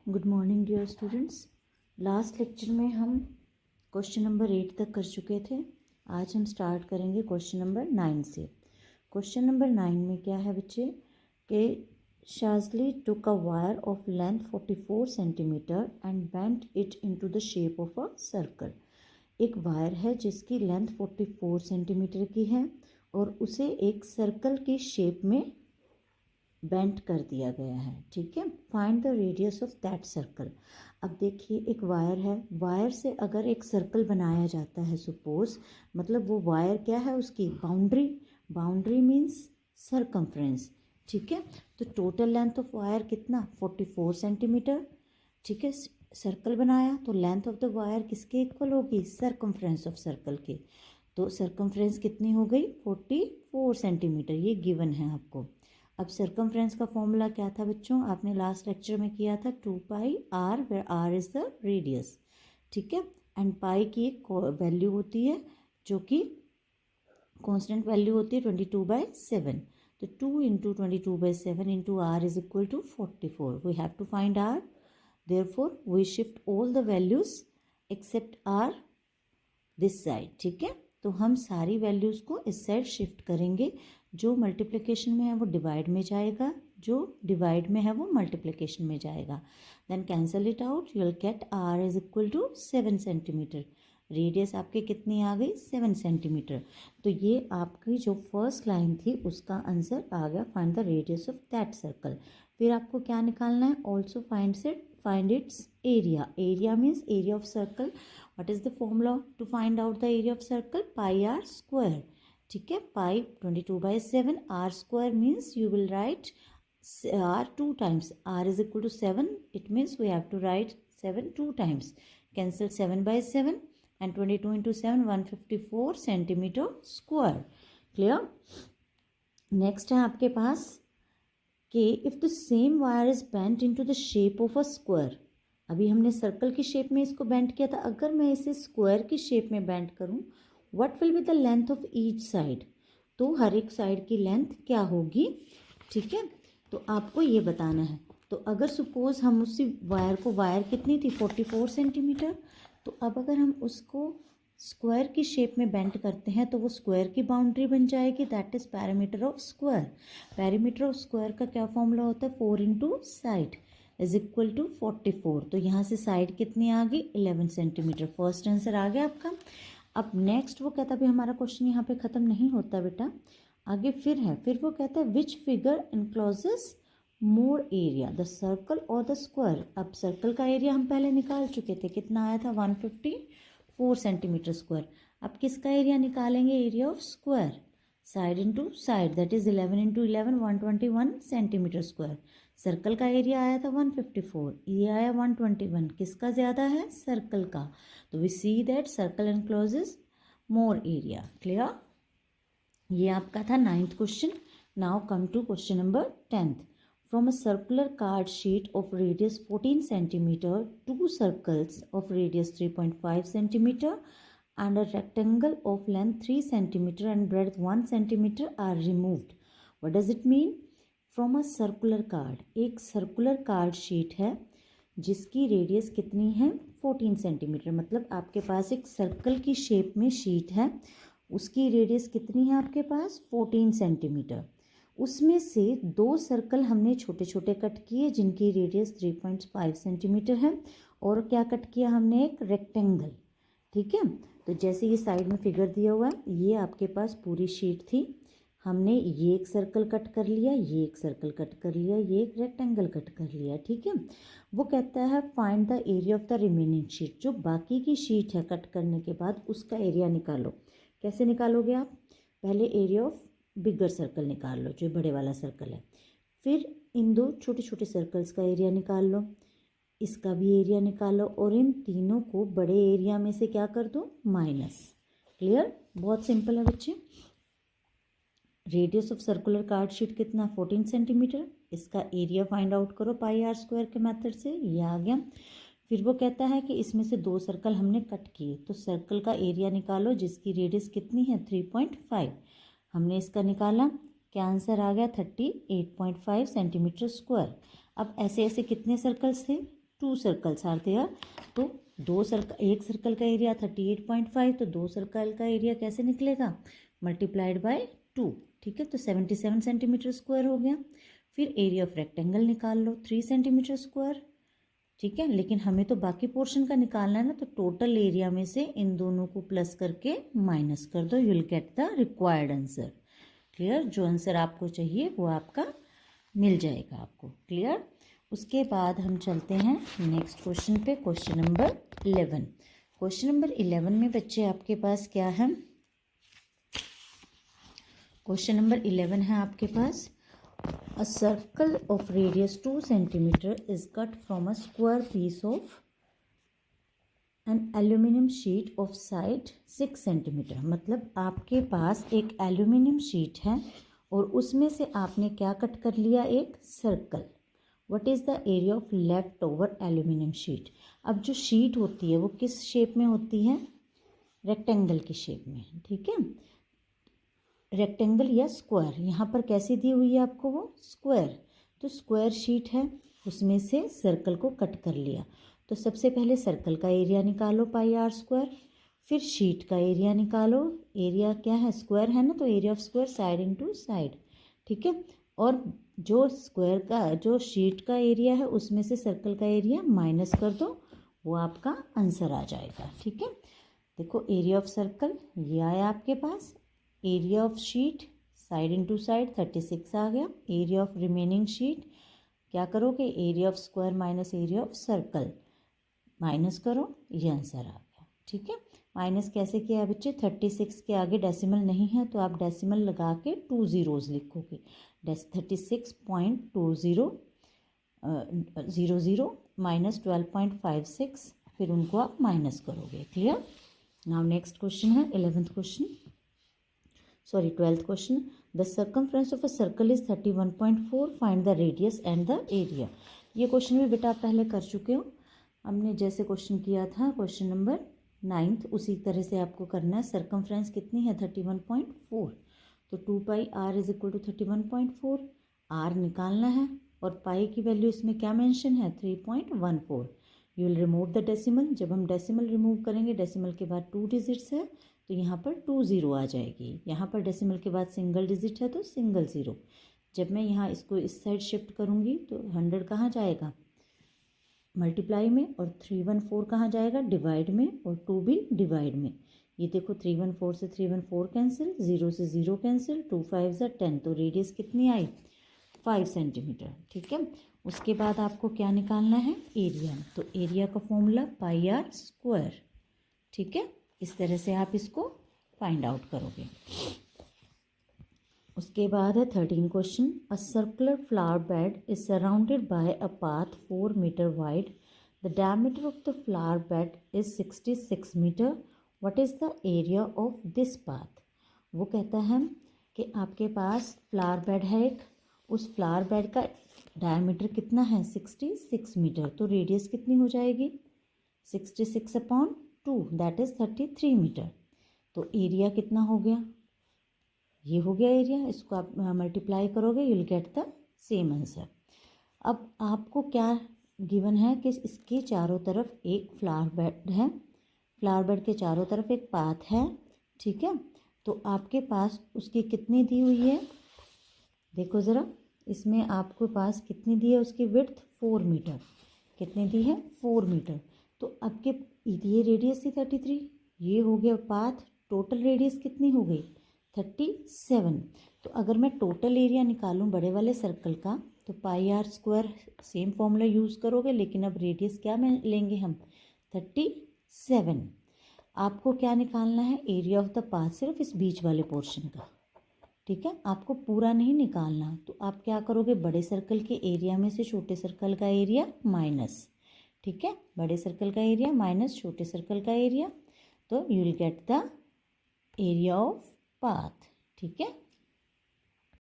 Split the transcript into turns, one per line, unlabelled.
Good morning dear students. Last lecture में हम question number 8 तक कर चुके थे। आज हम स्टार्ट करेंगे क्वेश्चन नंबर 9 से। क्वेश्चन नंबर 9 में क्या है बच्चे कि शाजली took a wire of length 44 centimetre and bent it into the shape of a circle. एक वायर है जिसकी लेंथ 44 सेंटीमीटर की है और उसे एक सर्कल की शेप में बेंट कर दिया गया है। ठीक है, find the radius of that circle. अब देखिए एक वायर है, वायर से अगर एक सर्कल बनाया जाता है सपोज, मतलब वो वायर क्या है, उसकी बाउंड्री, बाउंड्री मीन्स सरकमफ्रेंस। ठीक है, तो टोटल लेंथ ऑफ वायर कितना 44 सेंटीमीटर। ठीक है, सर्कल बनाया तो लेंथ ऑफ द वायर किसके इक्वल होगी, सरकमफ्रेंस ऑफ सर्कल के। तो सरकमफ्रेंस कितनी हो गई 44 सेंटीमीटर, ये गिवन है आपको। अब सरकमफ्रेंस का फॉर्मूला क्या था बच्चों, आपने लास्ट लेक्चर में किया था 2 pi R, where R is the radius. ठीक है, एंड पाई की एक वैल्यू होती है जो कि कांस्टेंट वैल्यू होती है 22/7। तो 2 into 22/7 into R is equal to 44। We have to find R, therefore we shift all the values except R this side. ठीक है, तो हम सारी वैल्यूज़ को इस साइड शिफ्ट करेंगे। जो मल्टीप्लिकेशन में है वो डिवाइड में जाएगा, जो डिवाइड में है वो मल्टीप्लिकेशन में जाएगा। Then cancel it out, you will get R is equal to 7 centimetre. Radius आपके कितनी आ गई 7 सेंटीमीटर। तो ये आपकी जो फर्स्ट लाइन थी उसका आंसर आ गया, find the radius of that circle. फिर आपको क्या निकालना है, also find its area. Area means area of circle. What is the formula to find out the area of circle? Pi r square. ठीक है, pi 22/7, r square means you will write r 2 times. r is equal to 7. It means we have to write 7 2 times. Cancel 7/7 and 22 into 7 154 centimeter square. Clear? Next है आपके पास कि if the same wire is bent into the shape of a square. अभी हमने circle की shape में इसको bend किया था, अगर मैं इसे स्क्वायर की शेप में बेंड करूं, what will be the length of each side. तो हर एक साइड की लेंथ क्या होगी। ठीक है, तो आपको ये बताना है। तो अगर सपोज हम उसी वायर को, वायर कितनी थी 44 सेंटीमीटर, तो अब अगर हम उसको स्क्वायर की शेप में बेंड करते हैं तो वो स्क्वायर की बाउंड्री बन जाएगी, that is parameter of square. Parameter of square का क्या फॉर्मूला होता है, 4 into side is equal to 44। तो यहाँ से साइड कितनी आ गई 11 सेंटीमीटर। फर्स्ट आंसर आ गया आपका। अब नेक्स्ट वो कहता है, अभी हमारा क्वेश्चन यहाँ पे ख़त्म नहीं होता बेटा, आगे फिर है। फिर वो कहता है which figure encloses more area, the circle और द स्क्वायर। अब सर्कल का एरिया हम पहले निकाल चुके थे, कितना आया था 154 सेंटीमीटर स्क्वायर। अब किसका एरिया निकालेंगे, area of square, side into side, that is 11 into 11 121 centimetre square. Circle का एरिया आया था 154, ये आया 121, किसका ज़्यादा है, सर्कल का। तो we see that circle encloses more area. Clear, ये आपका था 9th question. Now come to question number 10th। From a circular card sheet of radius 14 centimetre, two circles of radius 3.5 centimetre and a rectangle of length 3 centimeter and breadth 1 centimeter are removed. What does it mean? From a circular card, एक circular card sheet है जिसकी radius कितनी है 14 centimetre. मतलब आपके पास एक circle की shape में शीट है, उसकी रेडियस कितनी है आपके पास 14 सेंटीमीटर। उसमें से दो सर्कल हमने छोटे छोटे कट किए जिनकी रेडियस 3.5 सेंटीमीटर है, और क्या कट किया हमने, एक रेक्टेंगल। ठीक है, तो जैसे ये साइड में फिगर दिया हुआ है, ये आपके पास पूरी शीट थी, हमने ये एक सर्कल कट कर लिया, ये एक सर्कल कट कर लिया, ये एक रेक्टेंगल कट कर लिया। ठीक है, वो कहता है find the area of the remaining sheet. जो बाकी की शीट है कट करने के बाद उसका एरिया निकालो। कैसे निकालोगे आप, पहले एरिया ऑफ बिगर सर्कल निकाल लो, जो बड़े वाला सर्कल है, फिर इन दो छोटे छोटे सर्कल्स का एरिया निकाल लो, इसका भी एरिया निकालो, और इन तीनों को बड़े एरिया में से क्या कर दो, माइनस। क्लियर, बहुत सिंपल है बच्चे। Radius of circular card sheet कितना 14 सेंटीमीटर, इसका एरिया फाइंड आउट करो पाई आर स्क्वायर के मेथड से, ये आ गया। फिर वो कहता है कि इसमें से दो सर्कल हमने कट किए, तो सर्कल का एरिया निकालो जिसकी रेडियस कितनी है 3.5। हमने इसका निकाला, क्या आंसर आ गया 38.5 सेंटीमीटर स्क्वायर। अब ऐसे ऐसे कितने सर्कल्स थे 2 सर्कल्स आर देयर। तो एक सर्कल का एरिया 38.5, तो 2 सर्कल का एरिया कैसे निकलेगा, मल्टीप्लाइड बाय 2। ठीक है, तो 77 सेंटीमीटर स्क्वायर हो गया। फिर एरिया ऑफ रेक्टेंगल निकाल लो 3 सेंटीमीटर स्क्वायर। ठीक है, लेकिन हमें तो बाकी पोर्शन का निकालना है ना, तो टोटल एरिया में से इन दोनों को प्लस करके माइनस कर दो, you will get the required answer. Clear, जो आंसर आपको चाहिए वो आपका मिल जाएगा आपको। क्लियर। उसके बाद हम चलते हैं नेक्स्ट क्वेश्चन पे, क्वेश्चन नंबर 11। क्वेश्चन नंबर 11 में बच्चे आपके पास क्या है, क्वेश्चन नंबर 11 है आपके पास, a circle of radius 2 centimeter is cut from a square piece of an aluminium sheet of side 6 centimeter। मतलब आपके पास एक एल्यूमिनियम शीट है और उसमें से आपने क्या कट कर लिया, एक circle. What is the area of left over aluminium sheet. अब जो शीट होती है वो किस शेप में होती है, रेक्टेंगल की शेप में। ठीक है, रेक्टेंगल या स्क्वायर, यहाँ पर कैसी दी हुई है आपको, वो स्क्वायर। तो स्क्वायर शीट है, उसमें से सर्कल को कट कर लिया। तो सबसे पहले सर्कल का एरिया निकालो पाई आर स्क्वायर, फिर शीट का एरिया निकालो। एरिया क्या है, स्क्वायर है ना, तो area of square side into side. ठीक है, और जो स्क्वायर का जो शीट का एरिया है उसमें से सर्कल का एरिया माइनस कर दो, वो आपका आंसर आ जाएगा। ठीक है, देखो एरिया ऑफ सर्कल ये आया आपके पास, area of sheet side into side 36 आ गया। एरिया ऑफ रिमेनिंग शीट क्या करोगे, area of square minus area of circle, minus करो, ये आंसर आ गया। ठीक है, माइनस कैसे किया बच्चे, 36 के आगे डेसिमल नहीं है तो आप डेसिमल लगा के 2 ज़ीरोज़ लिखोगे, 36.2000 माइनस 12.56, फिर उनको आप माइनस करोगे। क्लियर। नाउ नेक्स्ट क्वेश्चन है 12th question। The circumference of a circle is 31.4, find the radius and the area। ये क्वेश्चन भी बेटा आप पहले कर चुके हो, हमने जैसे क्वेश्चन किया था क्वेश्चन नंबर 9th, उसी तरह से आपको करना है। सर्कमफ्रेंस कितनी है 31.4, तो 2 pi R is equal to 31.4, R निकालना है और पाई की वैल्यू इसमें क्या मेंशन है 3.14। You will remove the decimal, जब हम डेसिमल रिमूव करेंगे, डेसिमल के बाद 2 डिजिट्स है तो यहाँ पर 2 ज़ीरो आ जाएगी, यहाँ पर डेसिमल के बाद सिंगल डिजिट है तो सिंगल ज़ीरो। जब मैं यहाँ इसको इस साइड शिफ्ट करूँगी तो 100 कहाँ जाएगा, मल्टीप्लाई में, और 314 कहाँ जाएगा, डिवाइड में, और 2 भी डिवाइड में। ये देखो 314 से 314 कैंसिल, 0 से 0 कैंसिल, 2 5 ज़ा 10, तो रेडियस कितनी आई 5 सेंटीमीटर। ठीक है, उसके बाद आपको क्या निकालना है, एरिया। तो एरिया का फॉर्मूला पाई आर स्क्वायर। ठीक है, इस तरह से आप इसको फाइंड आउट करोगे। उसके बाद है 13 question. A circular flower bed is surrounded by a path 4 metre wide. The diameter of the flower bed is 66 metre. What is the area of this path. वो कहता है कि आपके पास फ्लावर बेड है एक, उस फ्लावर बेड का diameter कितना है 66 मीटर, तो रेडियस कितनी हो जाएगी 66/2, दैट इज़ 33 मीटर। तो एरिया कितना हो गया, ये हो गया एरिया, इसको आप मल्टीप्लाई करोगे, you will get the same answer. अब आपको क्या गिवन है कि इसके चारों तरफ एक फ्लावर बेड है, फ्लावर बेड के चारों तरफ एक पाथ है। ठीक है, तो आपके पास उसकी कितनी दी हुई है, देखो ज़रा इसमें आपके पास कितनी दी है, उसकी विड्थ 4 मीटर, कितनी दी है 4 मीटर। तो आपके ये रेडियस थी 33, ये हो गया पाथ, टोटल रेडियस कितनी हो गई 37। तो अगर मैं टोटल एरिया निकालूं बड़े वाले सर्कल का, तो pi R square same formula use करोगे, लेकिन अब रेडियस क्या में लेंगे हम 37। आपको क्या निकालना है, एरिया ऑफ द पाथ, सिर्फ इस बीच वाले पोर्शन का। ठीक है, आपको पूरा नहीं निकालना। तो आप क्या करोगे, बड़े सर्कल के एरिया में से छोटे सर्कल का एरिया माइनस। ठीक है, बड़े सर्कल का एरिया माइनस छोटे सर्कल का एरिया, तो you will get the area of path. ठीक है,